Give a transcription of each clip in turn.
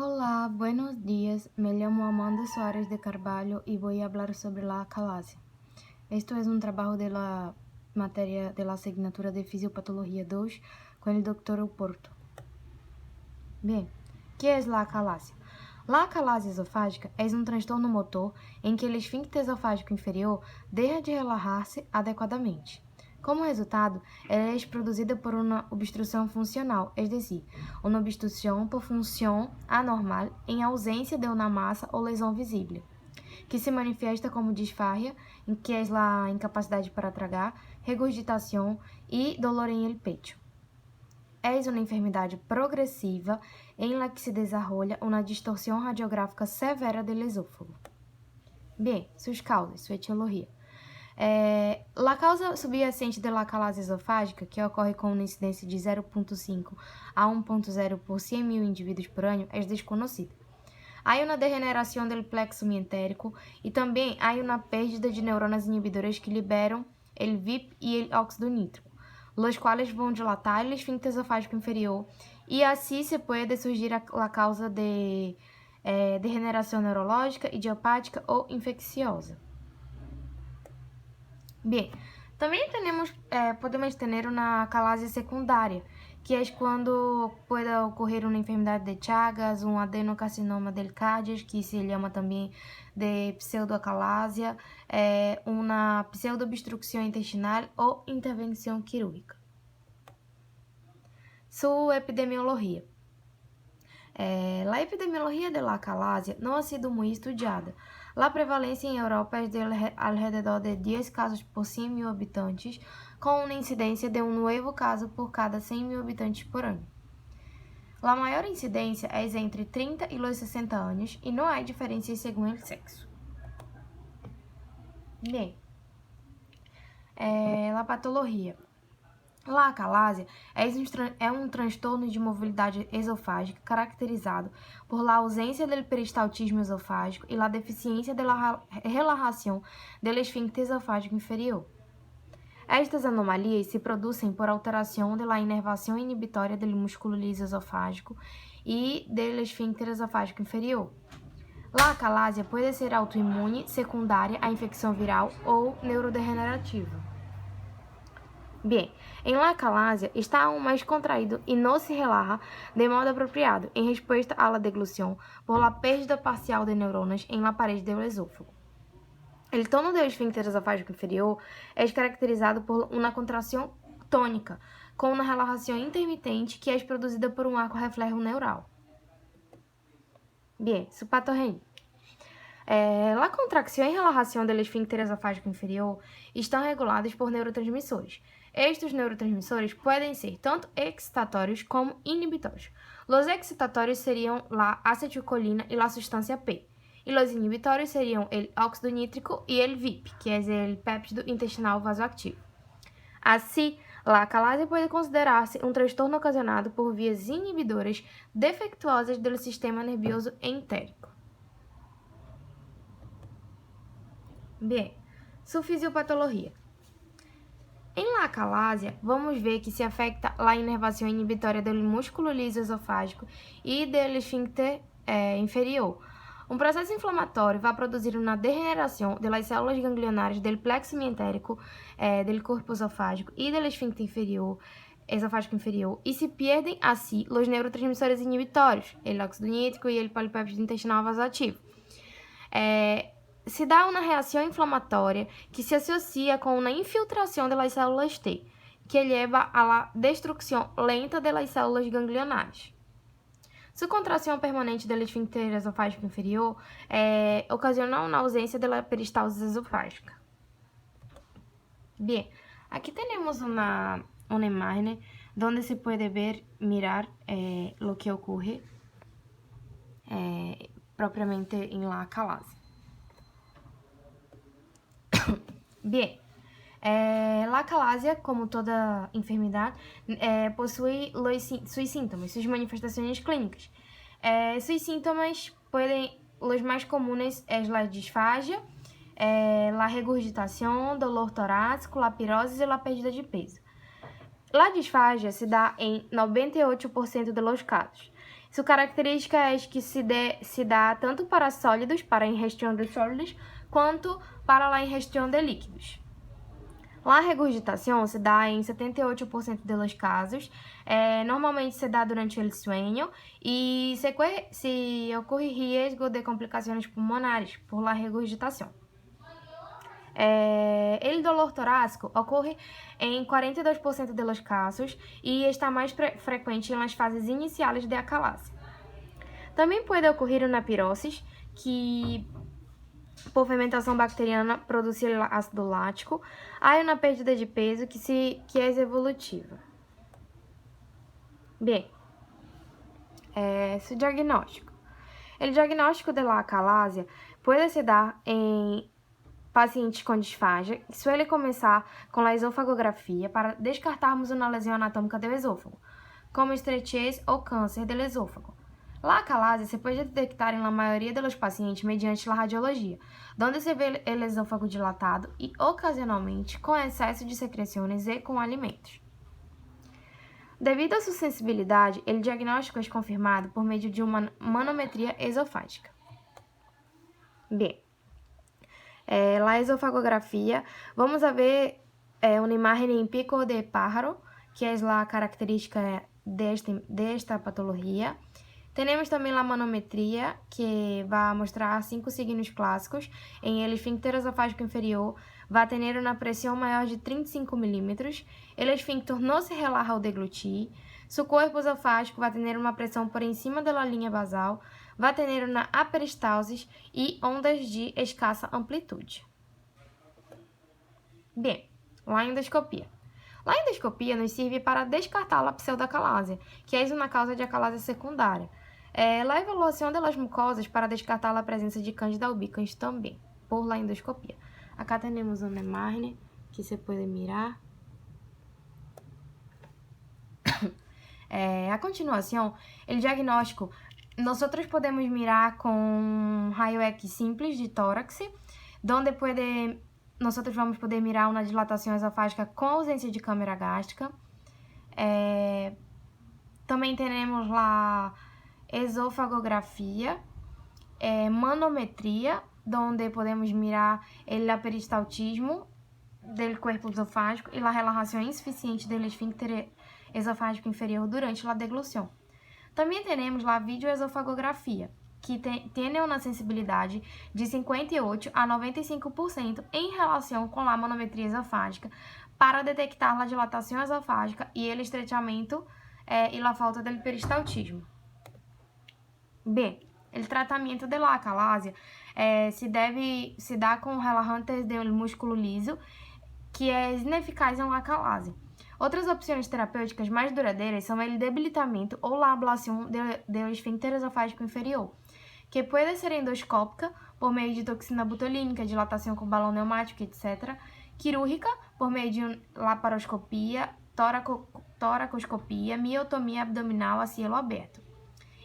Hola, buenos días. Me llamo Amanda Soares de Carvalho y voy a hablar sobre la acalasia. Esto es un trabajo de la materia de la asignatura de Fisiopatología 2 con el doctor Oporto. Bien, ¿qué es la acalasia? La acalasia esofágica es un trastorno motor em que o esfíncter esofágico inferior deixa de relaxar-se adequadamente. Como resultado, ela é produzida por uma obstrução funcional, é decir, uma obstrução por função anormal em ausência de uma massa ou lesão visível, que se manifesta como disfaria, que é a incapacidade para tragar, regurgitação e dolor em el pecho. É uma enfermidade progressiva em la que se desarrolla uma distorção radiográfica severa do esôfago. Bem, suas causas, sua etiologia. A causa subyacente da acalasia esofágica, que ocorre com uma incidência de 0,5 a 1,0 por 100 mil indivíduos por ano, é desconhecida. Há uma degeneração do plexo mientérico e também há uma perda de neuronas inibidoras que liberam o VIP e o óxido nítrico, os quais vão dilatar o esfíncter esofágico inferior e assim se pode surgir a causa de degeneração neurológica, idiopática ou infecciosa. Bem, também podemos ter uma acalasia secundária, que é quando pode ocorrer uma enfermidade de Chagas, um adenocarcinoma del Cardias, que se chama também de pseudoacalasia, uma pseudoobstrução intestinal ou intervenção quirúrgica. Sua epidemiologia. A epidemiologia da acalasia não ha sido muito estudada. A prevalência em Europa é de alrededor de 10 casos por 100 mil habitantes, com uma incidência de um novo caso por cada 100 mil habitantes por ano. A maior incidência é entre 30 e 60 anos e não há diferenças segundo o sexo. Bem, a patologia. A acalasia é um transtorno de mobilidade esofágica caracterizado por la ausência do peristaltismo esofágico e la deficiência de la relaxação do esfíncter esofágico inferior. Estas anomalias se produzem por alteração da inervação inibitória do músculo liso esofágico e do esfíncter esofágico inferior. A acalasia pode ser autoimune, secundária à infecção viral ou neurodegenerativa. Bem, em la acalasia está aún mais contraído e não se relaxa de modo apropriado em resposta à la deglução por la perda parcial de neuronas em la parede do esôfago. O tono do esfíncter esofágico inferior é caracterizado por uma contração tônica, com uma relaxação intermitente que é produzida por um arco reflexo neural. Bem, su patogenia. A contracção e relaxação do esfíncter esofágico inferior estão reguladas por neurotransmissores. Estes neurotransmissores podem ser tanto excitatórios como inibitórios. Os excitatórios seriam a acetilcolina e a substância P, e os inibitórios seriam o óxido nítrico e o VIP, que é o péptido intestinal vasoactivo. Assim, a acalasia pode considerar-se um transtorno ocasionado por vias inibidoras defectuosas do sistema nervoso entérico. Bem, sua fisiopatologia. Em la acalasia, vamos ver que se afeta a inervação inibitória do músculo liso esofágico e do esfíncter inferior. Um processo inflamatório vai produzir uma degeneração das células ganglionares do plexo mientérico, do corpo esofágico e do esfíncter esofágico inferior e se perdem assim os neurotransmissores inibitórios, o óxido nítrico e o polipéptido intestinal vasoativo. Se dá uma reação inflamatória que se associa com uma infiltração das células T, que leva à destruição lenta das células ganglionares. Sua contração permanente do esfíncter esofágico inferior ocasiona uma ausência da peristalse esofágica. Bem, aqui temos uma imagem onde se pode ver, mirar o que ocorre propriamente em la acalasia. Bem, la acalasia, como toda enfermidade, possui seus sintomas, suas manifestações clínicas. Seus sintomas os mais comuns é a disfagia, a regurgitação, dolor torácico, a pirose e a perda de peso. A disfagia se dá em 98% dos casos. Sua característica é que se dá tanto para sólidos, para a ingestão de sólidos, quanto para a ingestão de líquidos. A regurgitação se dá em 78% dos casos, normalmente se dá durante o sonho e se ocorre risco de complicações pulmonares por la regurgitação. O dolor torácico ocorre em 42% dos casos e está mais frequente nas fases iniciais de acalásia. Também pode ocorrer uma pirose, que por fermentação bacteriana produz ácido lático. Há uma perda de peso que é evolutiva. Bem, su diagnóstico. O diagnóstico da acalásia pode se dar em pacientes com disfagia, suele começar com a esofagografia para descartarmos uma lesão anatômica do esôfago, como estrechez ou câncer do esôfago. A acalásia se pode detectar na maioria dos pacientes mediante a radiologia, onde se vê o esôfago dilatado e, ocasionalmente, com excesso de secreções e com alimentos. Devido à sua sensibilidade, o diagnóstico é confirmado por meio de uma manometria esofágica. Bem, a esofagografia, vamos a ver uma imagem em pico de pájaro, que é a característica desta patologia. Temos também a manometria, que vai mostrar 5 signos clássicos. Em el esfíncter esofágico inferior, vai ter uma pressão maior de 35 milímetros. O esfíncter não se relaxa ao deglutir. Seu corpo esofágico vai ter uma pressão por cima da linha basal. Vai ter uma aperistalsis e ondas de escassa amplitude. Bem, a endoscopia. A endoscopia nos serve para descartar a pseudoacalásia, que é uma causa de acalásia secundária. A avaliação das mucosas para descartar a presença de Candida albicans também, por la endoscopia. Acá temos uma imagem que se pode mirar. A continuação, o diagnóstico, nós podemos mirar com raio X simples de tórax, onde nós vamos poder mirar uma dilatação esofágica com ausência de câmara gástrica. Também teremos lá esofagografia, manometria, onde podemos mirar o peristaltismo do corpo esofágico e a relaxação insuficiente do esfíncter esofágico inferior durante a deglução. Também teremos a videoesofagografia, que tem uma sensibilidade de 58 a 95% em relação com a manometria esofágica para detectar a dilatação esofágica e o estreitamento e a falta de peristaltismo. B. O tratamento da acalásia se dá com relaxantes do músculo liso, que é ineficaz na acalásia. Outras opções terapêuticas mais duradouras são o debilitamento ou a ablação do esfíncter esofágico inferior, que pode ser endoscópica, por meio de toxina botulínica, dilatação com balão pneumático, etc., quirúrgica, por meio de laparoscopia, toracoscopia, miotomia abdominal a cielo aberto.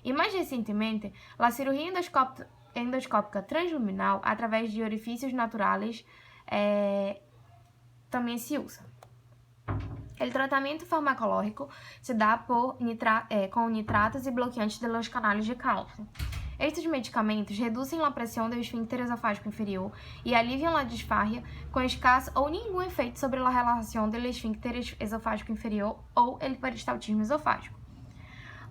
E mais recentemente, a cirurgia endoscópica transluminal, através de orifícios naturais, também se usa. O tratamento farmacológico se dá com nitratos e bloqueantes dos canais de cálcio. Estes medicamentos reduzem a pressão do esfíncter esofágico inferior e aliviam a disfagia, com escasso ou nenhum efeito sobre a relaxação do esfíncter esofágico inferior ou o peristaltismo esofágico.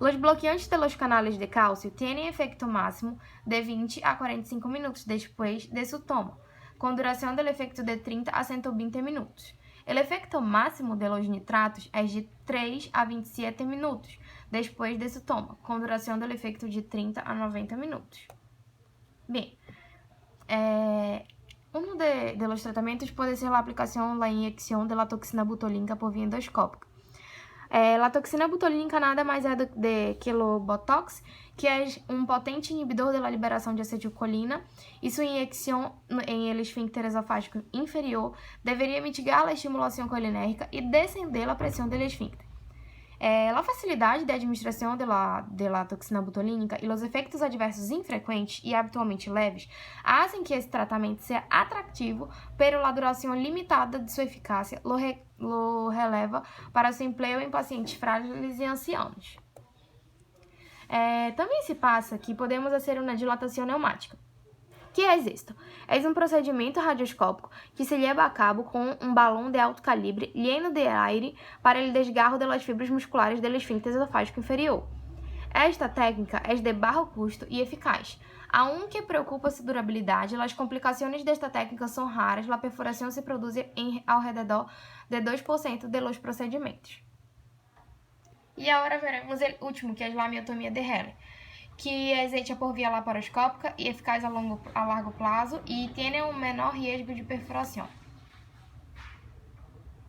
Os bloqueantes dos canais de cálcio têm efeito máximo de 20 a 45 minutos depois de seu toma, com duração do efeito de 30 a 120 minutos. O efeito máximo dos nitratos é de 3 a 27 minutos depois de seu toma, com duração do efeito de 30 a 90 minutos. Bem, dos tratamentos pode ser a aplicação da injeção da toxina botulínica por via endoscópica. A toxina botulínica nada mais é que o Botox, que é um potente inibidor da liberação de acetilcolina, e sua injeção em el esfíncter esofágico inferior deveria mitigar a estimulação colinérgica e descender a pressão do esfíncter. A facilidade de administração da toxina botulínica e os efeitos adversos infrequentes e habitualmente leves fazem que esse tratamento seja atrativo, pero a duração limitada de sua eficácia lo releva para seu emprego em pacientes frágeis e ancianos. Também se passa que podemos hacer una dilatación neumática. Que é esto? É um procedimento radioscópico que se leva a cabo com um balão de alto calibre lleno de aire para el desgarro de las fibras musculares del esfíncter esofágico inferior. Esta técnica é de bajo custo e eficaz. Aunque preocupa su durabilidade, as complicações desta técnica são raras, a perfuração se produz ao redor de 2% de los procedimentos. E agora veremos o último, que é a miotomia de Helle, que é hecha por via laparoscópica e eficaz a largo prazo e tem um menor risco de perfuração.